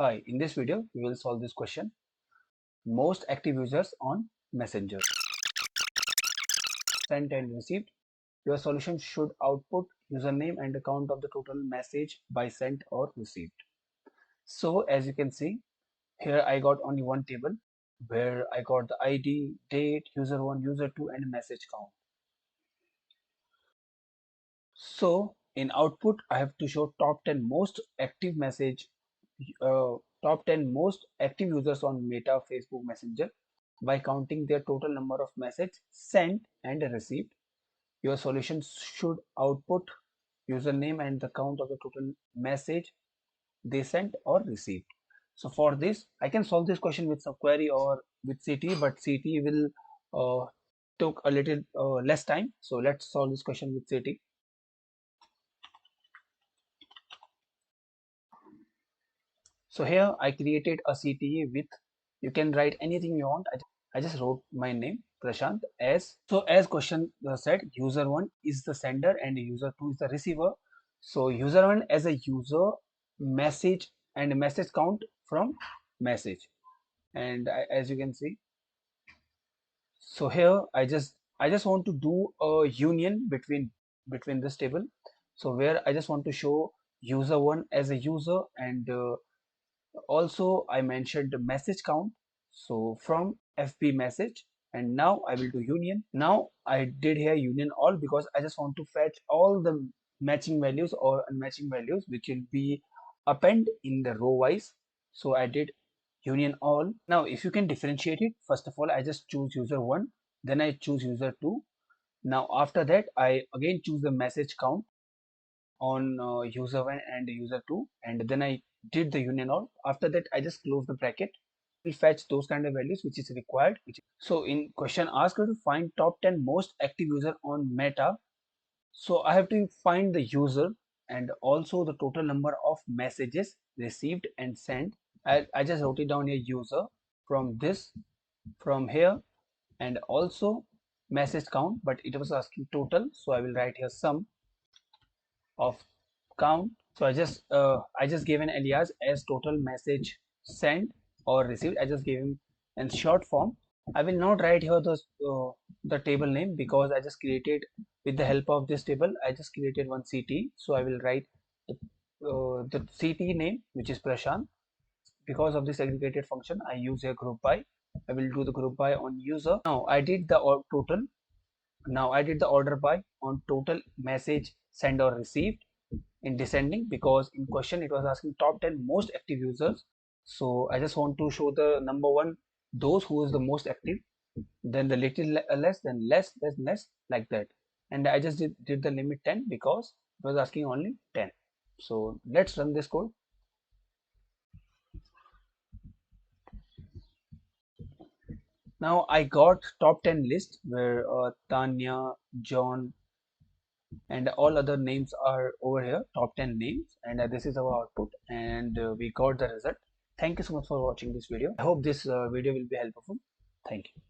Hi, in this video, we will solve this question. Most active users on Messenger. Sent and received. Your solution should output username and the count of the total message by sent or received. So as you can see, here I got only one table where I got the ID, date, user 1, user 2 and message count. So in output, I have to show top 10 most active top 10 most active users on Meta Facebook Messenger by counting their total number of messages sent and received. Your solution should output username and the count of the total message they sent or received. So for this, I can solve this question with some query or with CT, but CT will took a little less time. So let's solve this question with CT. So here I created a CTA with, you can write anything you want. I just wrote my name Prashant as question said, user 1 is the sender and user 2 is the receiver. So user 1 as a user, message and message count from message, and as you can see, so here I just want to do a union between this table. So where I just want to show user 1 as a user, and also I mentioned the message count, so from FB message, and now I will do union. Now I did here union all because I just want to fetch all the matching values or unmatching values which will be append in the row wise. So I did union all. Now if you can differentiate it, first of all I just choose user 1, then I choose user 2. Now after that I again choose the message count on user 1 and user 2, and then I did the union all. After that I just close the bracket. Will fetch those kind of values which is required. So in question asked to find top 10 most active user on Meta. So I have to find the user and also the total number of messages received and sent. I just wrote it down here, user, from this, from here, and also message count, but it was asking total, so I will write here sum of count. So I just gave an alias as total message sent or received. I just gave him in short form. I will not write here the table name because I just created with the help of this table. I just created one CT, so I will write the CT name, which is Prashant. Because of this aggregated function, I use a group by. I will do the group by on user. Now I did the total. Now I did the order by on total message sent or received in descending, because in question it was asking top 10 most active users. So I just want to show the number one, those who is the most active, then the little less, then less, then less, like that. And I just did the limit 10 because it was asking only 10. So let's run this code. Now I got top 10 list where Tanya, John, and all other names are over here, top 10 names, and this is our output, and we got the result. Thank you so much for watching this video. I hope this video will be helpful. Thank you.